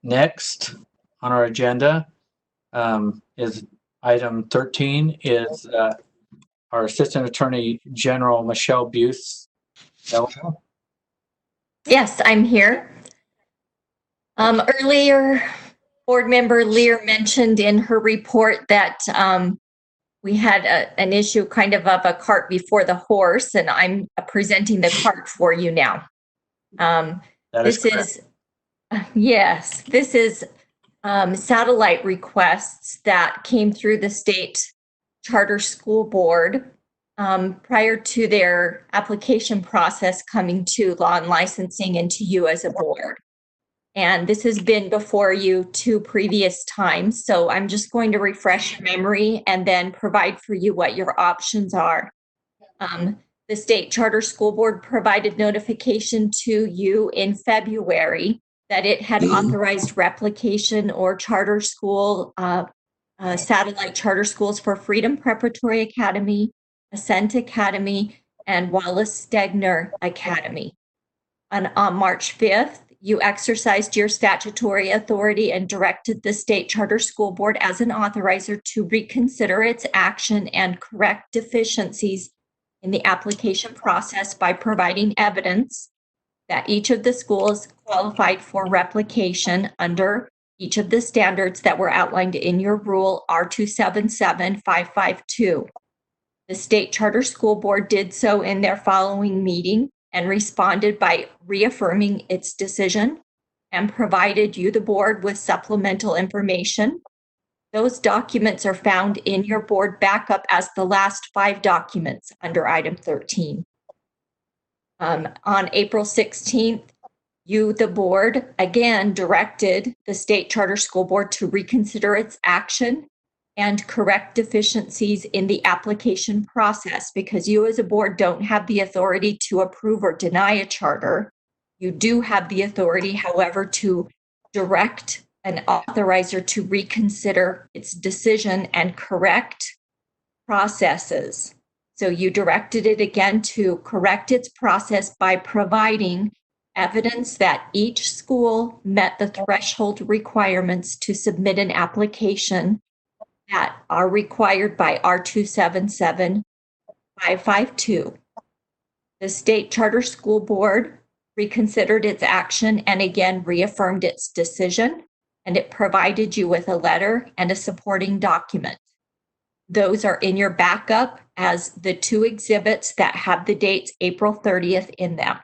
Next on our agenda is item 13 is our Assistant Attorney General, Michelle Buse. Yes, I'm here. Earlier, Board Member Lear mentioned in her report that we had an issue kind of a cart before the horse, and I'm presenting the cart for you now. This is satellite requests that came through the state charter school board prior to their application process coming to Law and Licensing and to you as a board. And this has been before you 2 previous times. So I'm just going to refresh your memory and then provide for you what your options are. The State Charter School Board provided notification to you in February that it had authorized replication or charter school, satellite charter schools for Freedom Preparatory Academy, Ascent Academy, and Wallace Stegner Academy. On March 5th, you exercised your statutory authority and directed the State Charter School Board as an authorizer to reconsider its action and correct deficiencies in the application process by providing evidence that each of the schools qualified for replication under each of the standards that were outlined in your rule R277552. The State Charter School Board did so in their following meeting and responded by reaffirming its decision and provided you, the board, with supplemental information. Those documents are found in your board backup as the last 5 documents under item 13. On April 16th, you, the board, again directed the State Charter School Board to reconsider its action and correct deficiencies in the application process, because you as a board don't have the authority to approve or deny a charter. You do have the authority, however, to direct an authorizer to reconsider its decision and correct processes. So you directed it again to correct its process by providing evidence that each school met the threshold requirements to submit an application that are required by R277552. The State Charter School Board reconsidered its action and again reaffirmed its decision, and it provided you with a letter and a supporting document. Those are in your backup as the 2 exhibits that have the dates April 30th in them.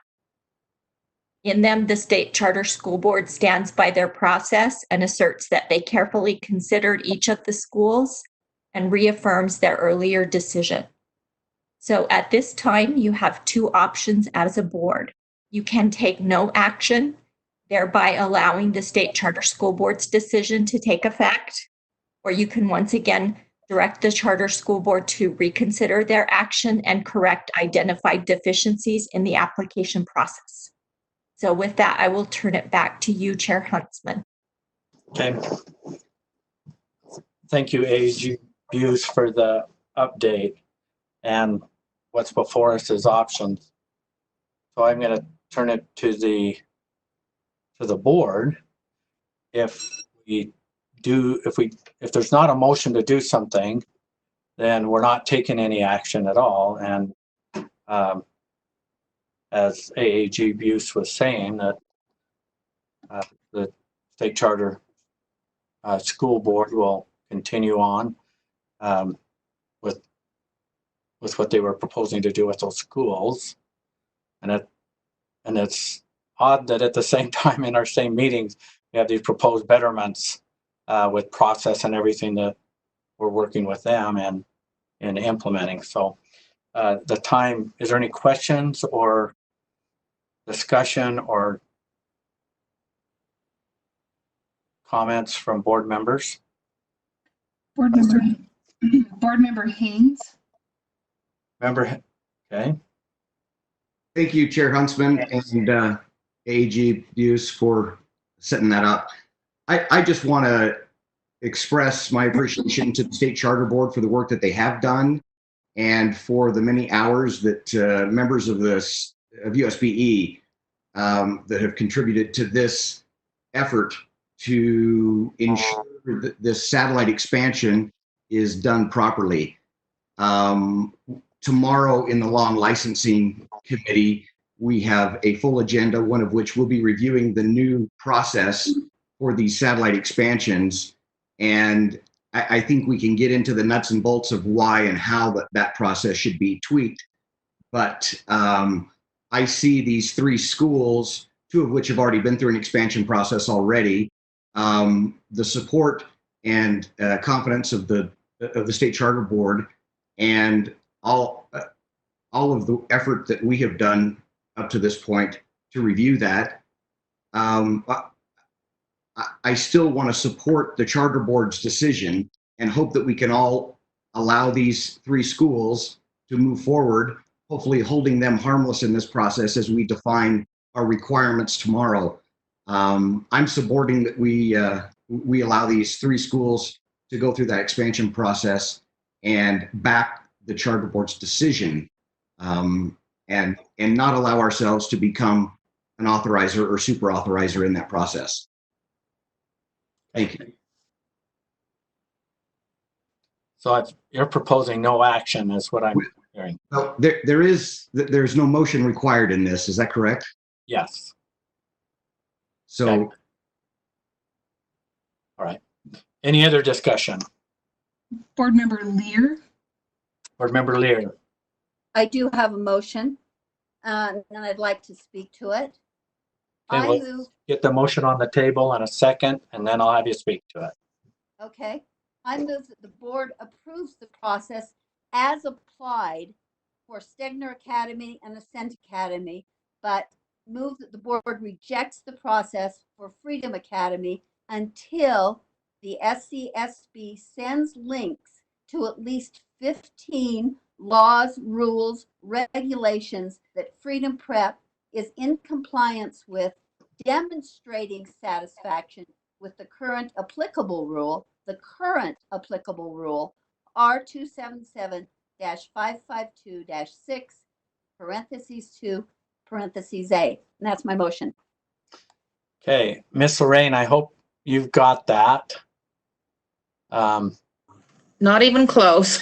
In them, the State Charter School Board stands by their process and asserts that they carefully considered each of the schools and reaffirms their earlier decision. So at this time, you have 2 options as a board. You can take no action, thereby allowing the State Charter School Board's decision to take effect, or you can once again direct the Charter School Board to reconsider their action and correct identified deficiencies in the application process. So with that, I will turn it back to you, Chair Huntsman. Okay. Thank you, AG Buse, for the update. And what's before us is options. So I'm going to turn it to the board. If there's not a motion to do something, then we're not taking any action at all. And as AAG Buse was saying, that the State Charter School Board will continue on with what they were proposing to do with those schools. And it's odd that at the same time in our same meetings, we have these proposed betterments with process and everything that we're working with them and implementing. So is there any questions or discussion or comments from board members? Board Member Haynes. Okay. Thank you, Chair Huntsman and AG Buse for setting that up. I just want to express my appreciation to the State Charter Board for the work that they have done and for the many hours that members of USBE that have contributed to this effort to ensure that this satellite expansion is done properly. Tomorrow in the long licensing committee, we have a full agenda, one of which will be reviewing the new process for these satellite expansions. And I think we can get into the nuts and bolts of why and how that process should be tweaked. But I see these 3 schools, 2 of which have already been through an expansion process already. The support and confidence of the state charter board, and all of the effort that we have done up to this point to review that. I still want to support the charter board's decision and hope that we can all allow these 3 schools to move forward, hopefully holding them harmless in this process as we define our requirements tomorrow. I'm supporting that we allow these 3 schools to go through that expansion process and back the charter board's decision, and not allow ourselves to become an authorizer or super authorizer in that process. Thank you. So you're proposing no action is what I'm hearing. Well, there's no motion required in this. Is that correct? Yes. So, Okay. All right. Any other discussion? Board Member Lear, Board Member Lear. I do have a motion, and I'd like to speak to it. Okay, I let's move, get the motion on the table in a second, and then I'll have you speak to it. okay, I move that the board approves the process as applied for Stegner Academy and Ascent Academy, but move that the board rejects the process for Freedom Academy until the SCSB sends links to at least 15 laws, rules, regulations that Freedom Prep is in compliance with, demonstrating satisfaction with the current applicable rule, R277-552-6, parentheses 2, parentheses A. And that's my motion. Okay, Miss Lorraine, I hope you've got that. Not even close.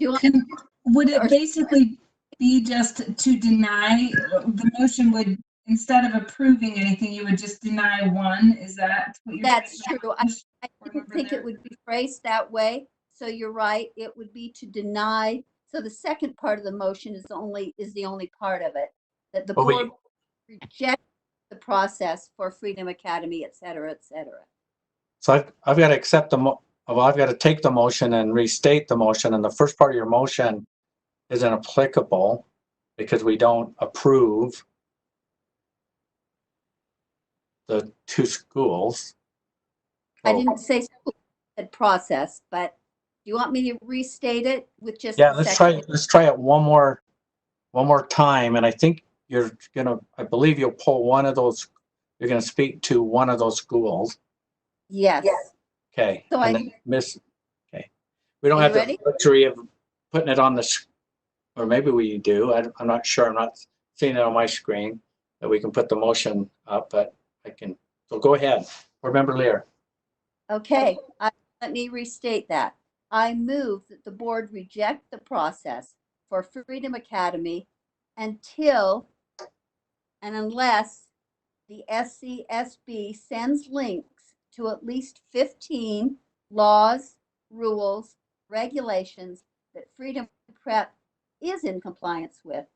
would it basically be just to deny, the motion would, instead of approving anything, you would just deny one? Is that what you're That's saying? true. I didn't think it would be phrased that way. So you're right. It would be to deny. So the second part of the motion is the only part of it, that the But we- board rejects the process for Freedom Academy, et cetera, et cetera. So I've got to accept I've got to take the motion and restate the motion, and the first part of your motion isn't applicable because we don't approve the 2 schools. I didn't say school, I said process, but do you want me to restate it with just Yeah, the let's second? try it one more time, and I think I believe you'll pull one of those, you're gonna speak to one of those schools. Yes. Okay. So and I- then okay. We don't Are have you the ready? luxury of putting it on or maybe we do. I'm not sure. I'm not seeing it on my screen that we can put the motion up, but I can. So go ahead. Remember Lear. Okay, let me restate that. I move that the board reject the process for Freedom Academy until and unless the SCSB sends links to at least 15 laws, rules, regulations that Freedom Prep is in compliance with,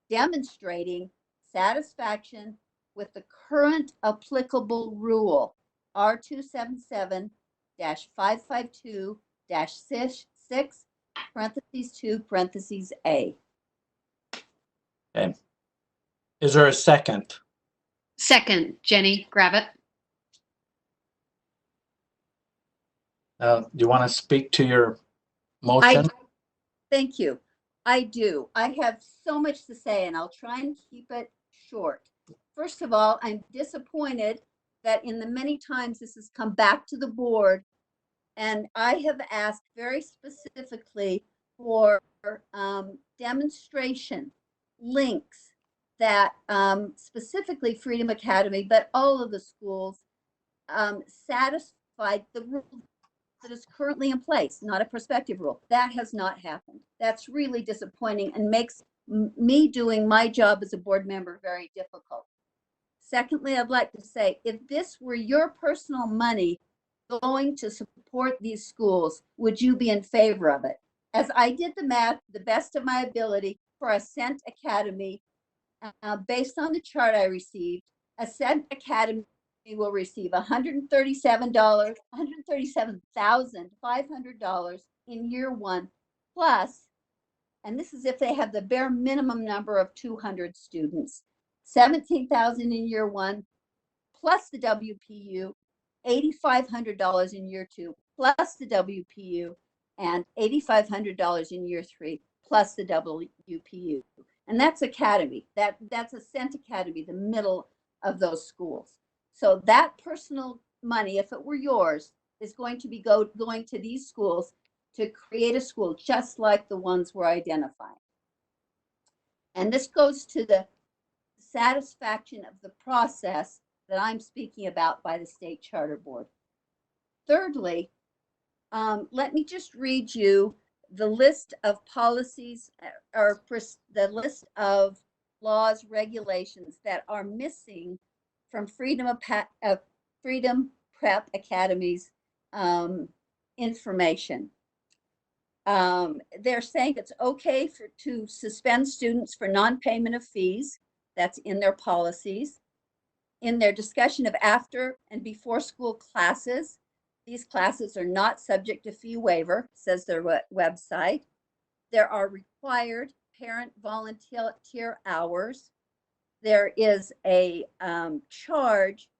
demonstrating satisfaction with the current applicable rule, R277-552-6, parentheses 2, parentheses A. Okay. Is there a second? Second, Jenny Gravitt. Do you want to speak to your motion? Thank you. I do. I have so much to say, and I'll try and keep it short. First of all, I'm disappointed that in the many times this has come back to the board, and I have asked very specifically for demonstration links that specifically Freedom Academy, but all of the schools satisfied the rule that is currently in place, not a prospective rule. That has not happened. That's really disappointing and makes me doing my job as a board member very difficult. Secondly, I'd like to say, if this were your personal money going to support these schools, would you be in favor of it? As I did the math, the best of my ability for Ascent Academy, based on the chart I received, Ascent Academy will receive $137,500 in year one, plus, and this is if they have the bare minimum number of 200 students, $17,000 in year one, plus the WPU, $8,500 in year two, plus the WPU, and $8,500 in year three, plus the WPU. And that's Academy. That's Ascent Academy, the middle of those schools. So that personal money, if it were yours, is going to be going to these schools to create a school just like the ones we're identifying. And this goes to the satisfaction of the process that I'm speaking about by the State Charter Board. Thirdly, let me just read you the list of policies or the list of laws, regulations that are missing from Freedom Prep Academy's information. They're saying it's okay to suspend students for non-payment of fees. That's in their policies. In their discussion of after and before school classes, these classes are not subject to fee waiver, says their website. There are required parent volunteer hours. There is a charge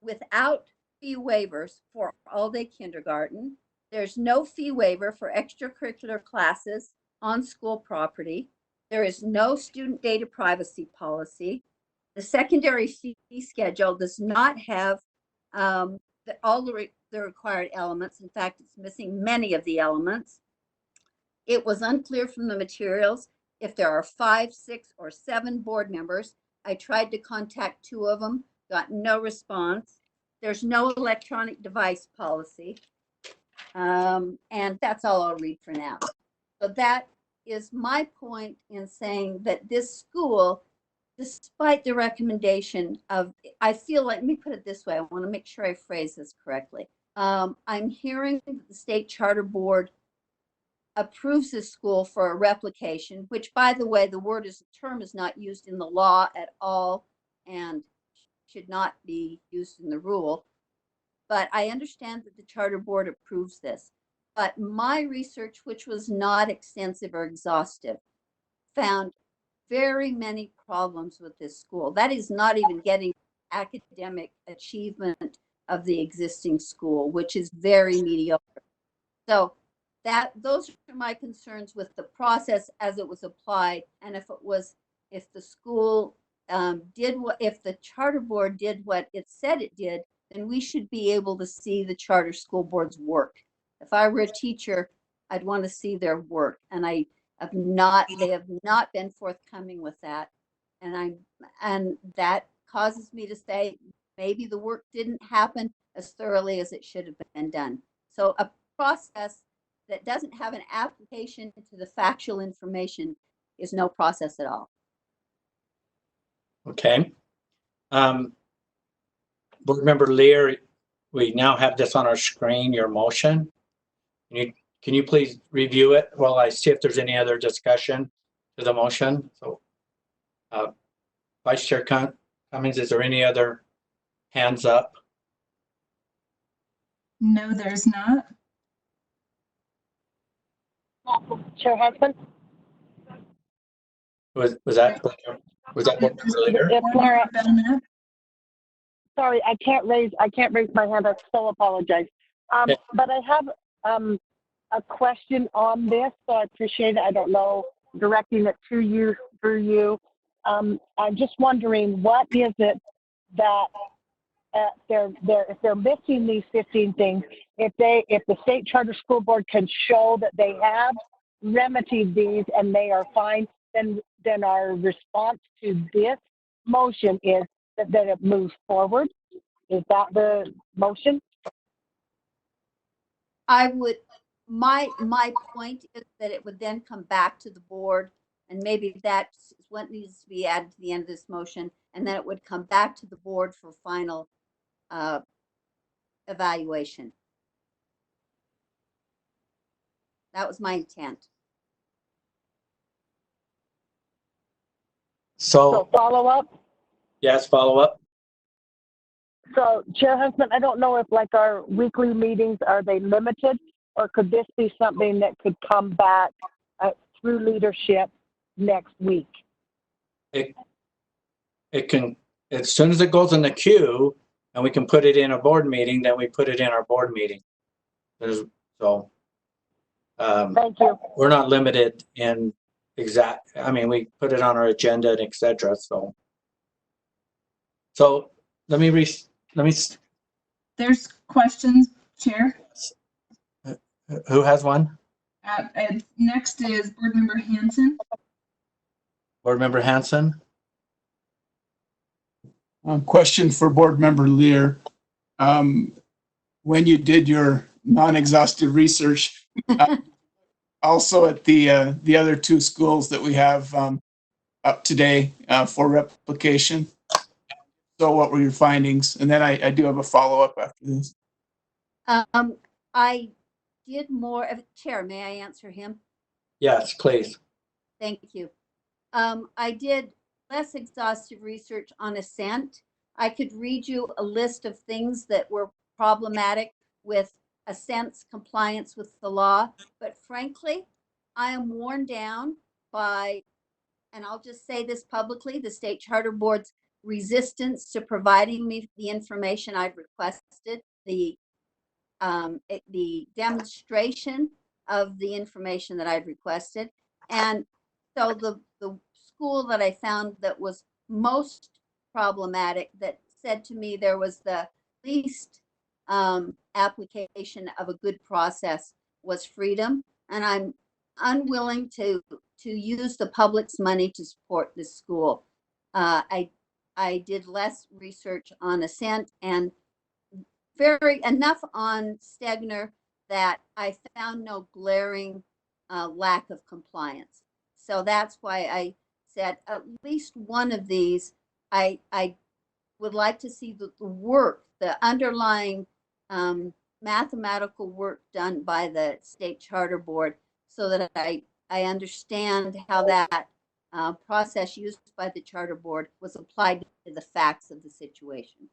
without fee waivers for all-day kindergarten. There's no fee waiver for extracurricular classes on school property. There is no student data privacy policy. The secondary fee schedule does not have all the required elements. In fact, it's missing many of the elements. It was unclear from the materials if there are 5, 6, or 7 board members. I tried to contact 2 of them, got no response. There's no electronic device policy. And that's all I'll read for now. So that is my point in saying that this school, despite the recommendation of, I feel like, let me put it this way, I want to make sure I phrase this correctly. I'm hearing that the State Charter Board approves this school for a replication, which, by the way, the term is not used in the law at all and should not be used in the rule. But I understand that the Charter Board approves this. But my research, which was not extensive or exhaustive, found very many problems with this school. That is not even getting academic achievement of the existing school, which is very mediocre. So those are my concerns with the process as it was applied. And if the school if the Charter Board did what it said it did, then we should be able to see the charter school board's work. If I were a teacher, I'd want to see their work, and they have not been forthcoming with that. And that causes me to say maybe the work didn't happen as thoroughly as it should have been done. So a process that doesn't have an application to the factual information is no process at all. Okay. Board Member Lear, we now have this on our screen, your motion. Can you please review it while I see if there's any other discussion to the motion? So, Vice Chair Cummings, is there any other hands up? No, there's not. Chair Huntsman? Was that Board Member Lear? It's Laura. Sorry, I can't raise my hand. I so apologize. But I have a question on this, so I appreciate it. I don't know, directing it to you, through you. I'm just wondering, what is it that if they're missing these 15 things, if the State Charter School Board can show that they have remedied these and they are fine, then our response to this motion is that it moves forward. Is that the motion? I would, my point is that it would then come back to the board, and maybe that's what needs to be added to the end of this motion, and then it would come back to the board for final evaluation. That was my intent. So So, follow up. yes, follow up. So Chair Huntsman, I don't know if like our weekly meetings, are they limited, or could this be something that could come back through leadership next week? It can, as soon as it goes in the queue and we can put it in a board meeting, then we put it in our board meeting. So, Thank you. we're not limited in exact, I mean, we put it on our agenda and et cetera, so. So let me, There's questions, Chair. who has one? And next is Board Member Hanson. Board Member Hanson? Question for Board Member Lear. When you did your non-exhaustive research, also at the other two schools that we have up today for replication. So what were your findings? And then I do have a follow-up after this. I did more of Chair. May I answer him? Yes, please. Thank you. I did less exhaustive research on Ascent. I could read you a list of things that were problematic with Ascent's compliance with the law, but frankly, I am worn down by, and I'll just say this publicly, the State Charter Board's resistance to providing me the information I've requested, the demonstration of the information that I've requested. And so the school that I found that was most problematic, that said to me there was the least application of a good process, was Freedom. And I'm unwilling to use the public's money to support this school. I did less research on Ascent and enough on Stegner that I found no glaring lack of compliance. So that's why I said at least one of these, I would like to see the work, the underlying mathematical work done by the State Charter Board, so that I understand how that process used by the Charter Board was applied to the facts of the situation.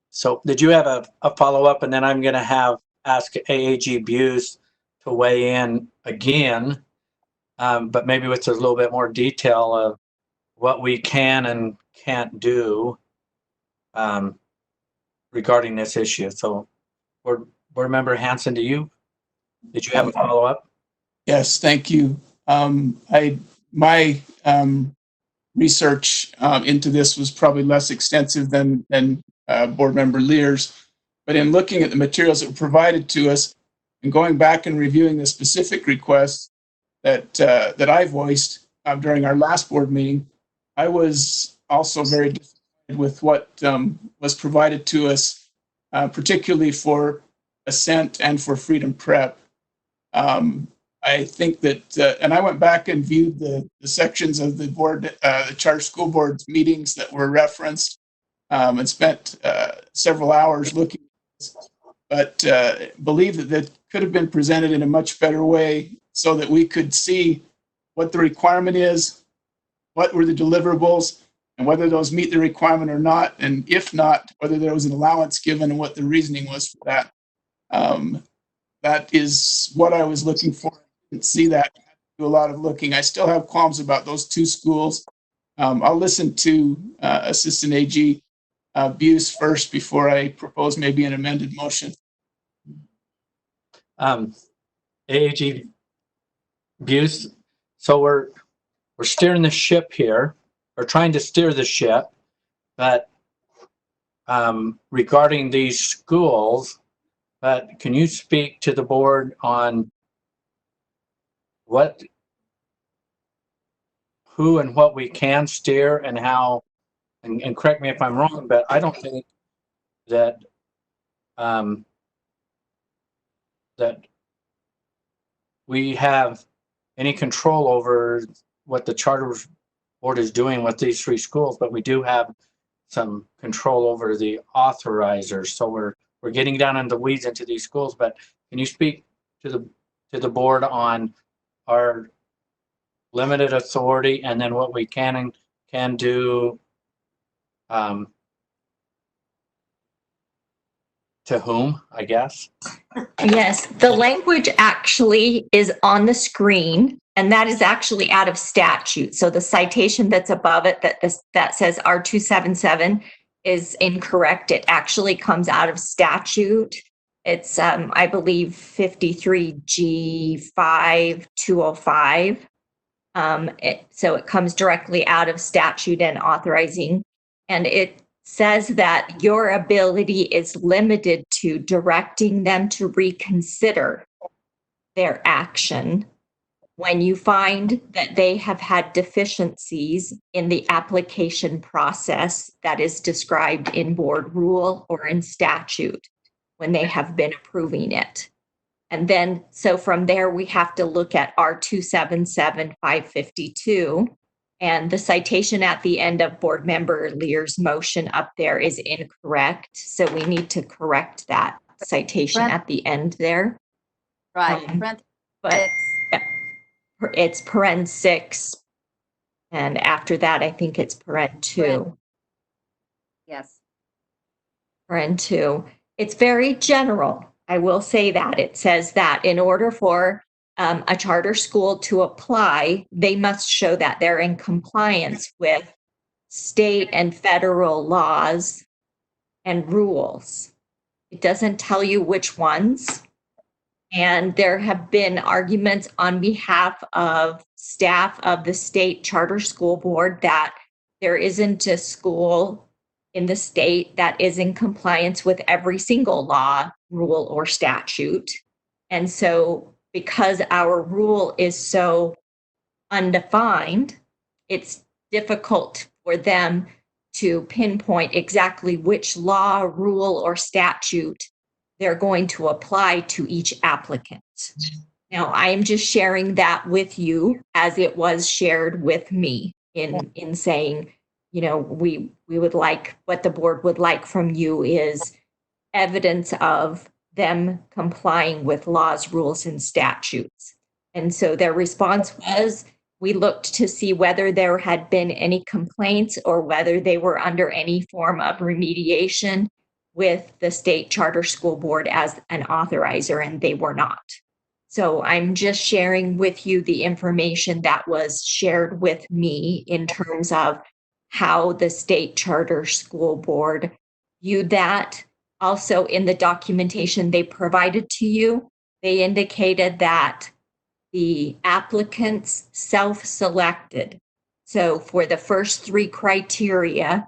So did you have a follow-up? And then I'm going to ask AAG Buse to weigh in again, but maybe with a little bit more detail of what we can and can't do regarding this issue. So Board Member Hanson, did you have a follow-up? Yes, thank you. My research into this was probably less extensive than Board Member Lear's, but in looking at the materials that were provided to us and going back and reviewing the specific requests that I voiced during our last board meeting, I was also very disappointed with what was provided to us, particularly for Ascent and for Freedom Prep. I think that, and I went back and viewed the sections of the board, the Charter School Board's meetings that were referenced, and spent several hours looking at this, but believe that could have been presented in a much better way so that we could see what the requirement is, what were the deliverables, and whether those meet the requirement or not, and if not, whether there was an allowance given and what the reasoning was for that. That is what I was looking for. I didn't see that. I had to do a lot of looking. I still have qualms about those two schools. I'll listen to Assistant AG Buse first before I propose maybe an amended motion. AAG Buse, so we're steering the ship here, or trying to steer the ship, but regarding these schools, can you speak to the board on what who and what we can steer and how, and correct me if I'm wrong, but I don't think that that we have any control over what the charter board is doing with these 3 schools, but we do have some control over the authorizers. So we're getting down in the weeds into these schools, but can you speak to the board on our limited authority and then what we can do to whom, I guess? Yes, the language actually is on the screen, and that is actually out of statute. So the citation that's above it that says R277 is incorrect. It actually comes out of statute. It's, I believe, 53G5205. So it comes directly out of statute and authorizing, and it says that your ability is limited to directing them to reconsider their action when you find that they have had deficiencies in the application process that is described in board rule or in statute when they have been approving it. And then, so from there, we have to look at R277552. And the citation at the end of board member Lear's motion up there is incorrect. So we need to correct that citation at the end there. Right. But it's paren 6. And after that, I think it's paren 2. Yes. Paren 2. It's very general. I will say that. It says that in order for a charter school to apply, they must show that they're in compliance with state and federal laws and rules. It doesn't tell you which ones. And there have been arguments on behalf of staff of the state charter school board that there isn't a school in the state that is in compliance with every single law, rule, or statute. And so because our rule is so undefined, it's difficult for them to pinpoint exactly which law, rule, or statute they're going to apply to each applicant. Now, I am just sharing that with you as it was shared with me in saying, you know, we would like, what the board would like from you is evidence of them complying with laws, rules, and statutes. And so their response was, we looked to see whether there had been any complaints or whether they were under any form of remediation with the state charter school board as an authorizer, and they were not. So I'm just sharing with you the information that was shared with me in terms of how the state charter school board viewed that. Also, in the documentation they provided to you, they indicated that the applicants self-selected. So for the first 3 criteria,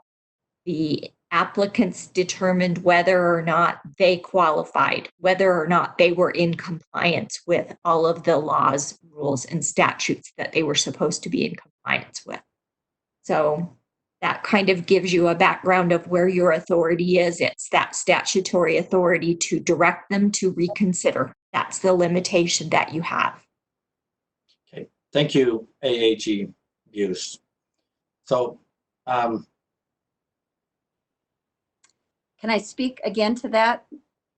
the applicants determined whether or not they qualified, whether or not they were in compliance with all of the laws, rules, and statutes that they were supposed to be in compliance with. So that kind of gives you a background of where your authority is. It's that statutory authority to direct them to reconsider. That's the limitation that you have. Okay, thank you, AAG Buse. So, Can I speak again to that,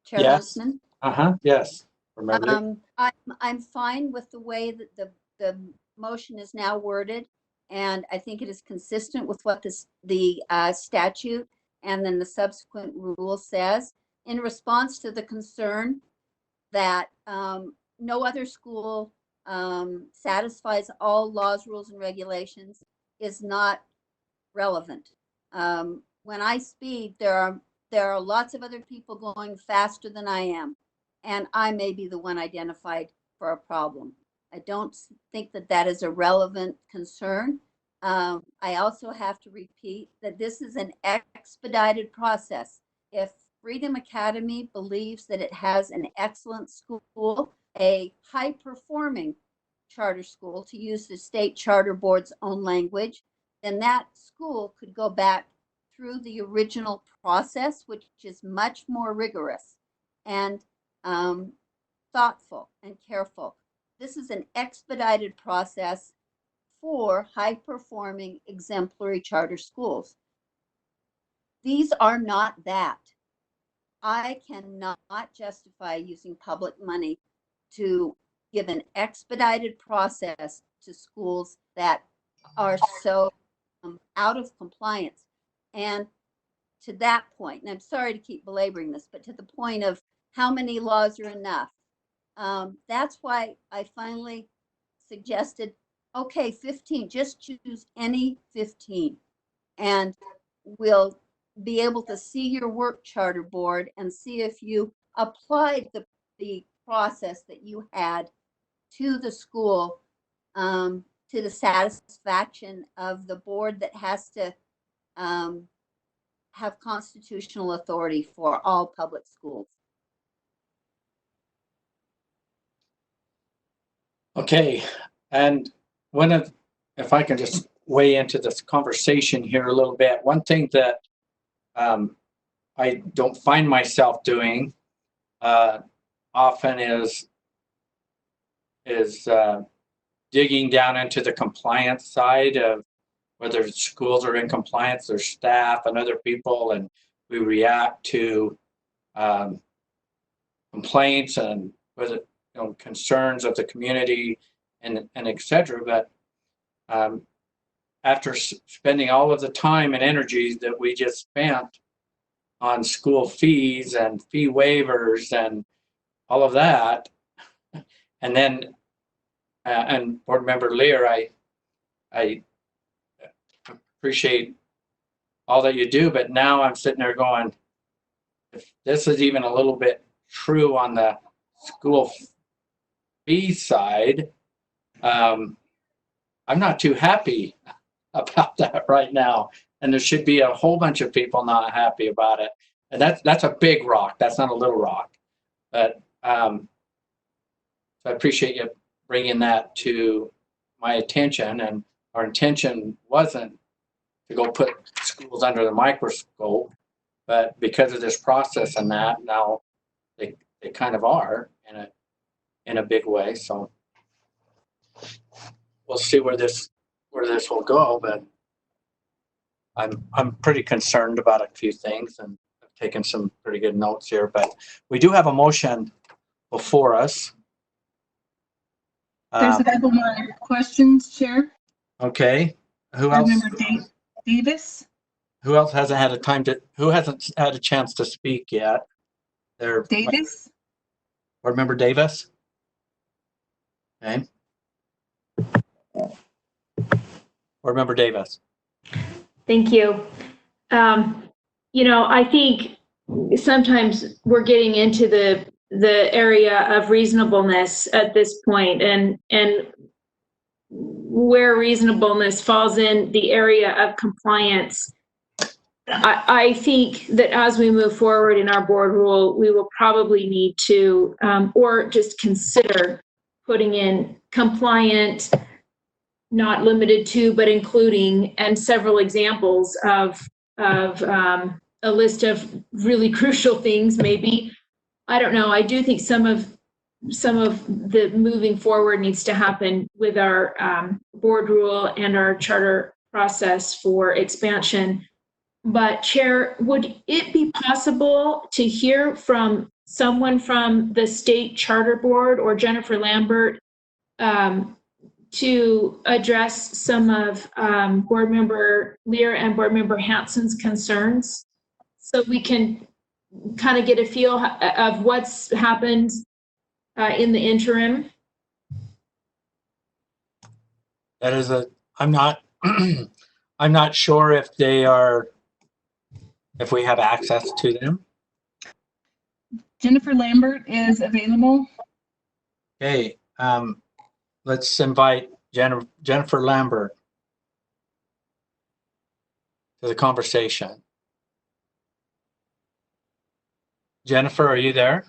Chair Yes. Huntsman? yes. Remember, I'm fine with the way that the motion is now worded, and I think it is consistent with what the statute and then the subsequent rule says. In response to the concern that no other school satisfies all laws, rules, and regulations is not relevant. When I speed, there are lots of other people going faster than I am, and I may be the one identified for a problem. I don't think that that is a relevant concern. I also have to repeat that this is an expedited process. If Freedom Academy believes that it has an excellent school, a high-performing charter school, to use the state charter board's own language, then that school could go back through the original process, which is much more rigorous and thoughtful and careful. This is an expedited process for high-performing exemplary charter schools. These are not that. I cannot justify using public money to give an expedited process to schools that are so out of compliance. And to that point, and I'm sorry to keep belaboring this, but to the point of how many laws are enough, that's why I finally suggested, okay, 15, just choose any 15, and we'll be able to see your work, charter board, and see if you applied the process that you had to the school, to the satisfaction of the board that has to have constitutional authority for all public schools. Okay, and if I can just weigh into this conversation here a little bit, one thing that I don't find myself doing often is digging down into the compliance side of whether schools are in compliance, their staff and other people, and we react to complaints and whether concerns of the community and et cetera. But after spending all of the time and energy that we just spent on school fees and fee waivers and all of that, and then and Board Member Lear, I appreciate all that you do, but now I'm sitting there going, if this is even a little bit true on the school fee side, I'm not too happy about that right now. And there should be a whole bunch of people not happy about it. And that's a big rock. That's not a little rock. But so I appreciate you bringing that to my attention. And our intention wasn't to go put schools under the microscope, but because of this process and that, now they kind of are in a big way. So we'll see where this will go, but I'm pretty concerned about a few things, and I've taken some pretty good notes here. But we do have a motion before us. There's a couple more questions, Chair. Okay. Who else? Member Davis. Who else hasn't had who hasn't had a chance to speak yet? Davis. Board Member Davis. Okay. Board Member Davis. Thank you. I think sometimes we're getting into the area of reasonableness at this point, and where reasonableness falls in the area of compliance. I think that as we move forward in our board rule, we will probably need to, or just consider putting in compliant, not limited to, but including, and several examples of a list of really crucial things. Maybe, I don't know. I do think some of the moving forward needs to happen with our board rule and our charter process for expansion. But Chair, would it be possible to hear from someone from the state charter board or Jennifer Lambert to address some of Board Member Lear and Board Member Hanson's concerns, so we can kind of get a feel of what's happened in the interim? That is I'm not sure if if we have access to them. Jennifer Lambert is available. Okay, let's invite Jennifer Lambert to the conversation. Jennifer, are you there?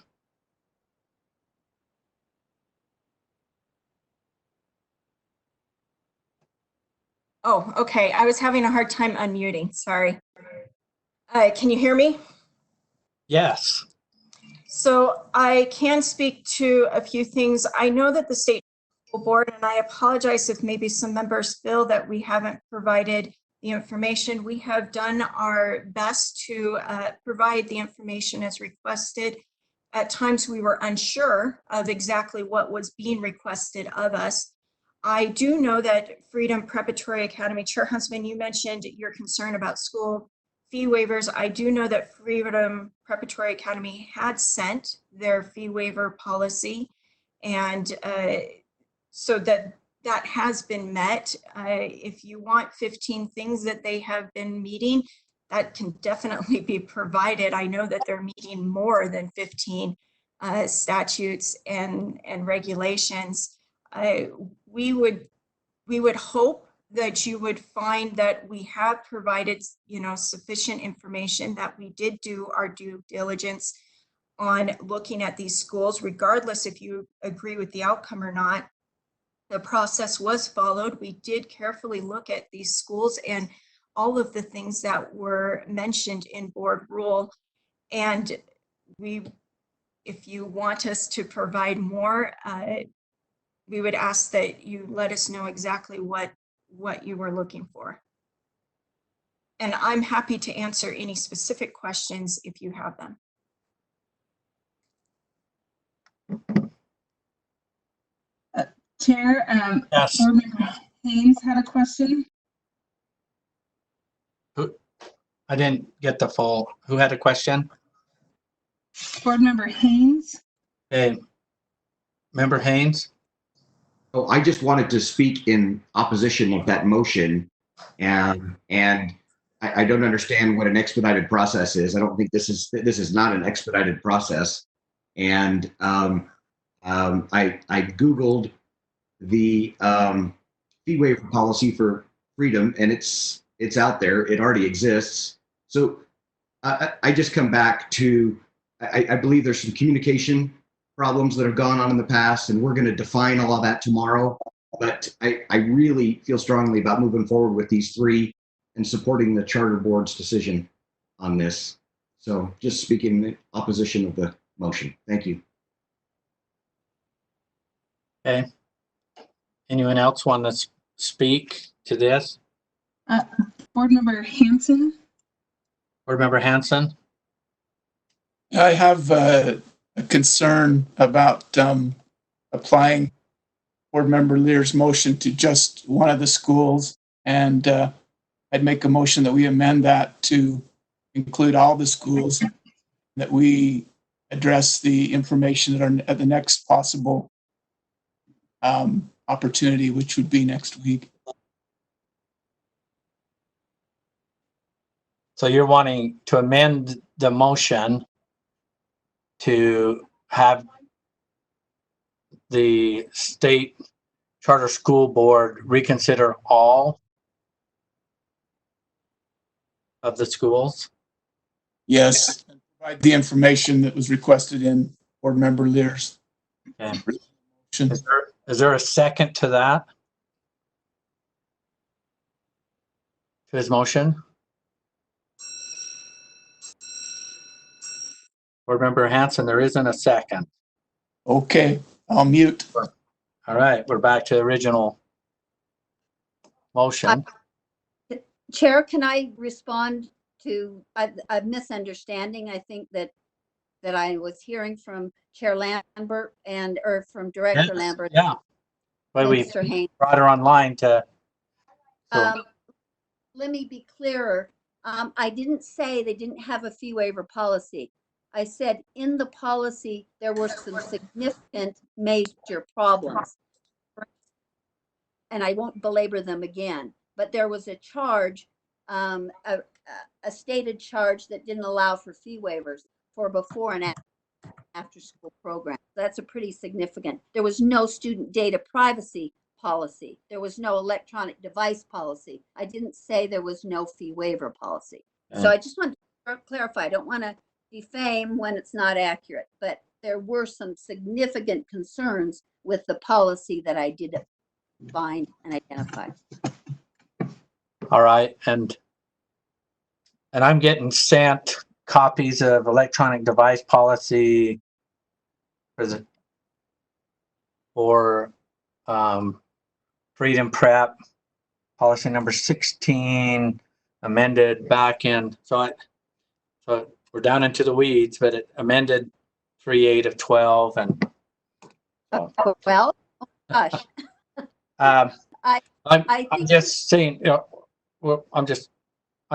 Oh, okay. I was having a hard time unmuting. Sorry. Can you hear me? Yes. So I can speak to a few things. I know that the state school board, and I apologize if maybe some members feel that we haven't provided the information. We have done our best to provide the information as requested. At times we were unsure of exactly what was being requested of us. I do know that Freedom Preparatory Academy, Chair Huntsman, you mentioned your concern about school fee waivers. I do know that Freedom Preparatory Academy had sent their fee waiver policy, and so that has been met. If you want 15 things that they have been meeting, that can definitely be provided. I know that they're meeting more than 15 statutes and regulations. We would hope that you would find that we have provided, sufficient information, that we did do our due diligence on looking at these schools, regardless if you agree with the outcome or not. The process was followed. We did carefully look at these schools and all of the things that were mentioned in board rule. And if you want us to provide more, we would ask that you let us know exactly what you were looking for. And I'm happy to answer any specific questions if you have them. Chair, Yes. Board Member Haynes had a question. I didn't get the full. Who had a question? Board Member Haynes. Hey, Member Haynes? Oh, I just wanted to speak in opposition of that motion, and I don't understand what an expedited process is. I don't think this is not an expedited process. And I Googled the fee waiver policy for Freedom, and it's out there. It already exists. So I just come back to I believe there's some communication problems that have gone on in the past, and we're going to define all of that tomorrow. But I really feel strongly about moving forward with these three and supporting the charter board's decision on this. So just speaking in opposition of the motion. Thank you. Okay. Anyone else want to speak to this? Board Member Hanson. Board Member Hanson? I have a concern about applying Board Member Lear's motion to just one of the schools, and I'd make a motion that we amend that to include all the schools, that we address the information that are at the next possible opportunity, which would be next week. So you're wanting to amend the motion to have the state charter school board reconsider all of the schools? Yes, and provide the information that was requested in Board Member Lear's Okay. motion. Is there a second to that? To his motion? Board Member Hanson, there isn't a second. Okay, I'll mute. All right, we're back to the original motion. Chair, can I respond to a misunderstanding? I think that I was hearing from Chair Lambert or from Director Yes, Lambert. yeah. But we Mr. Haynes. brought her online to. Let me be clearer. I didn't say they didn't have a fee waiver policy. I said in the policy, there were some significant major problems. And I won't belabor them again, but there was a charge, a stated charge that didn't allow for fee waivers for before and after school programs. That's a pretty significant. There was no student data privacy policy. There was no electronic device policy. I didn't say there was no fee waiver policy. So I just want to clarify. I don't want to defame when it's not accurate, but there were some significant concerns with the policy that I did find and identify. All right, and I'm getting sent copies of electronic device policy for Freedom Prep policy number 16 amended back in. So we're down into the weeds, but it amended 3/8 of 12 and. Well, gosh. I'm I think just saying, well, I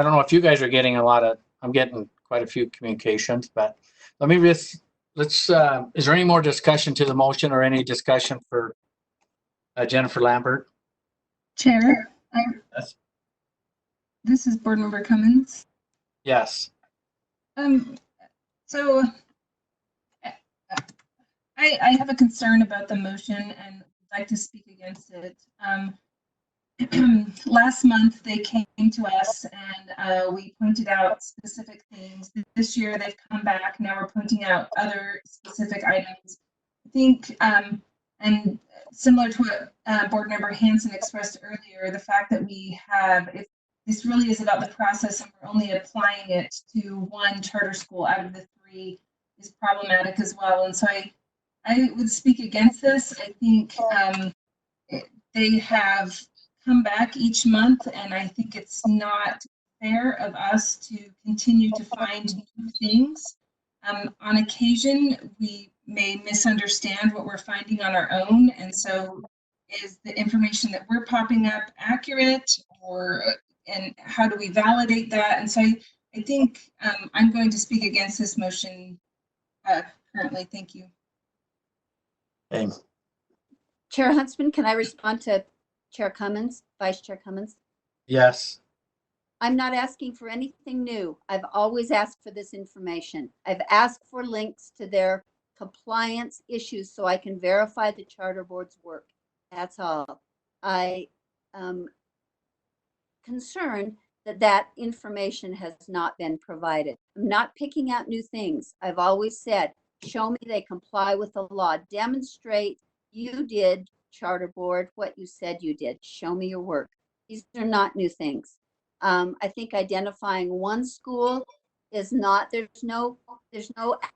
don't know if you guys are getting I'm getting quite a few communications, but let's, is there any more discussion to the motion or any discussion for Jennifer Lambert? Chair, Yes. this is Board Member Cummins. Yes. So I have a concern about the motion and would like to speak against it. Last month they came to us and we pointed out specific things. This year they've come back. Now we're pointing out other specific items. I think, and similar to what Board Member Hanson expressed earlier, the fact that we have, if this really is about the process and we're only applying it to one charter school out of the 3 is problematic as well. And so I would speak against this. I think they have come back each month, and I think it's not fair of us to continue to find new things. On occasion, we may misunderstand what we're finding on our own, and so is the information that we're popping up accurate, and how do we validate that? And so I think I'm going to speak against this motion currently. Thank you. Okay. Chair Huntsman, can I respond to Chair Cummins, Vice Chair Cummins? Yes. I'm not asking for anything new. I've always asked for this information. I've asked for links to their compliance issues so I can verify the charter board's work. That's all. I am concerned that that information has not been provided. I'm not picking out new things. I've always said, show me they comply with the law. Demonstrate you did, charter board, what you said you did. Show me your work. These are not new things. I think identifying one school is not, there's no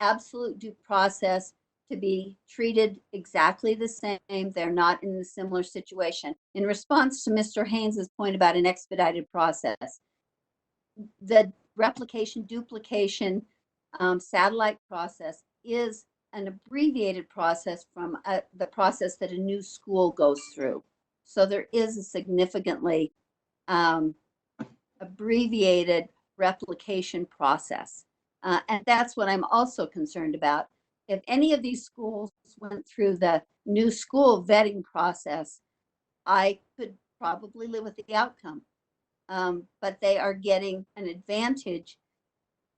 absolute due process to be treated exactly the same. They're not in a similar situation. In response to Mr. Haynes's point about an expedited process, the replication, duplication, satellite process is an abbreviated process from the process that a new school goes through. So there is a significantly abbreviated replication process. And that's what I'm also concerned about. If any of these schools went through the new school vetting process, I could probably live with the outcome. But they are getting an advantage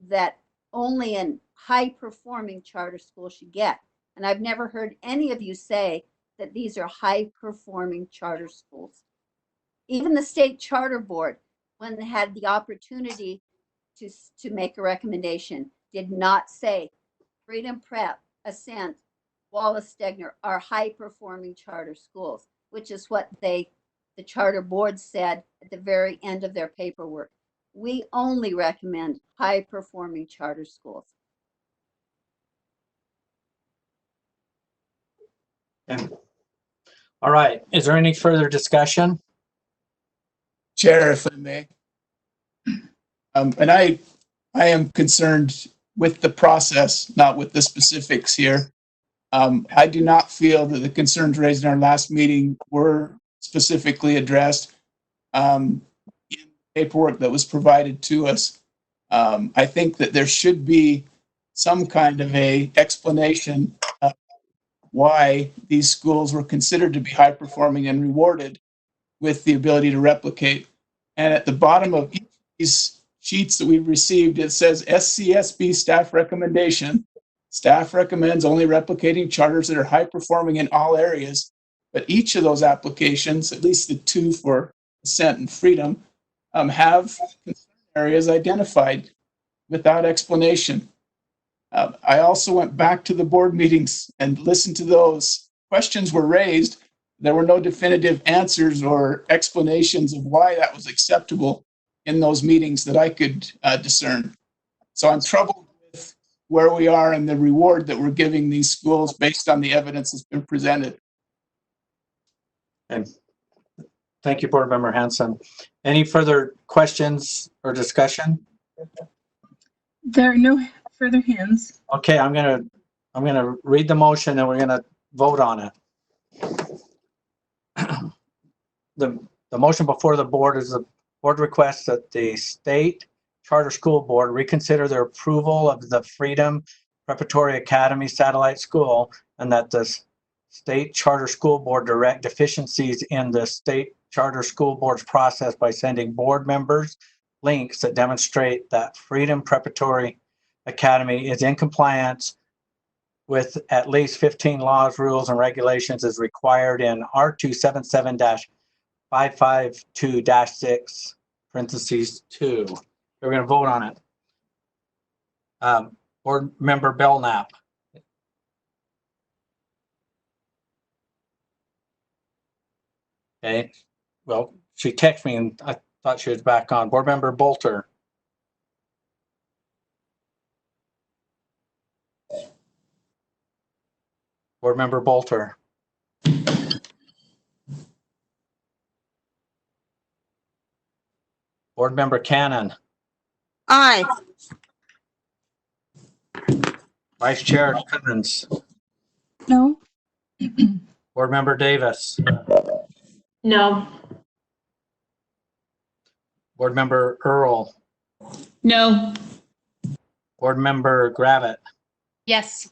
that only a high-performing charter school should get. And I've never heard any of you say that these are high-performing charter schools. Even the state charter board, when they had the opportunity to make a recommendation, did not say Freedom Prep, Ascent, Wallace Stegner are high-performing charter schools, which is what the charter board said at the very end of their paperwork. We only recommend high-performing charter schools. Okay. All right. Is there any further discussion? Chair, if I may. And I am concerned with the process, not with the specifics here. I do not feel that the concerns raised in our last meeting were specifically addressed in paperwork that was provided to us. I think that there should be some kind of a explanation of why these schools were considered to be high performing and rewarded with the ability to replicate. And at the bottom of each of these sheets that we've received, it says SCSB staff recommendation. Staff recommends only replicating charters that are high performing in all areas. But each of those applications, at least the 2 for Ascent and Freedom, have concern areas identified without explanation. I also went back to the board meetings and listened to those. Questions were raised, there were no definitive answers or explanations of why that was acceptable in those meetings that I could discern. So I'm troubled with where we are and the reward that we're giving these schools based on the evidence that's been presented. And thank you, Board Member Hanson. Any further questions or discussion? There are no further hands. Okay, I'm gonna read the motion and we're gonna vote on it. The motion before the board is the board requests that the state charter school board reconsider their approval of the Freedom Preparatory Academy satellite school, and that the state charter school board direct deficiencies in the state charter school board's process by sending board members links that demonstrate that Freedom Preparatory Academy is in compliance with at least 15 laws, rules, and regulations as required in R277-552-6, parentheses 2. We're going to vote on it. Board Member Belknap. Okay, well, she texted me and I thought she was back on. Board Member Bolter. Board Member Bolter. Board Member Cannon. Aye. Vice Chair Coons. No. Board Member Davis. No. Board Member Earl. No. Board Member Gravitt. Yes.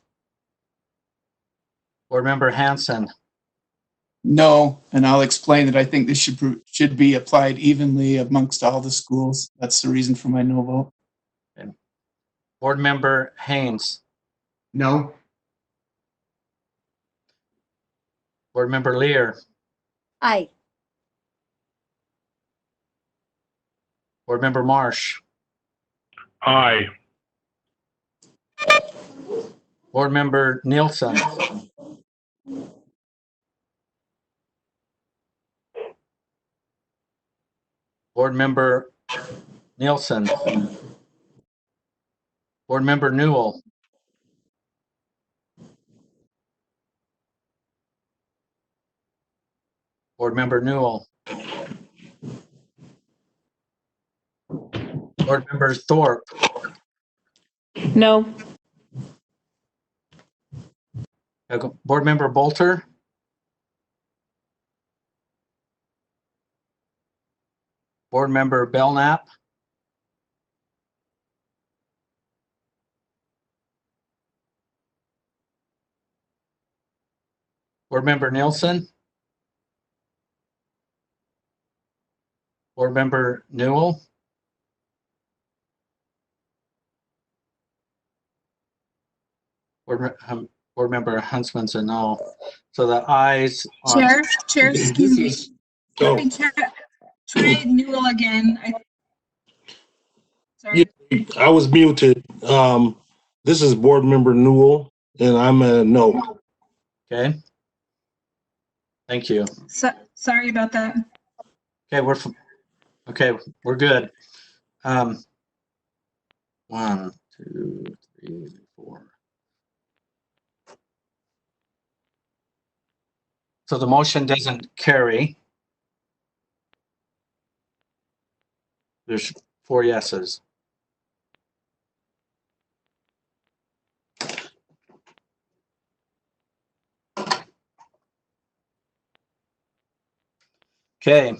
Board Member Hanson. No, and I'll explain that I think this should be applied evenly amongst all the schools. That's the reason for my no vote. Okay. Board Member Haynes. No. Board Member Lear. Aye. Board Member Marsh. Aye. Board Member Nielsen. Board Member Nielsen. Board Member Newell. Board Member Newell. Board Member Thorpe. No. Board Member Bolter. Board Member Belknap. Board Member Nielsen. Board Member Newell. Board Member Huntsman's a no. So the ayes. Chair, excuse me. Oh. Let me try Newell again. Sorry. I was muted. This is Board Member Newell, and I'm a no. Okay. Thank you. Sorry about that. Okay, we're good. 1, 2, 3, 4. So the motion doesn't carry. There's 4 yeses. Okay,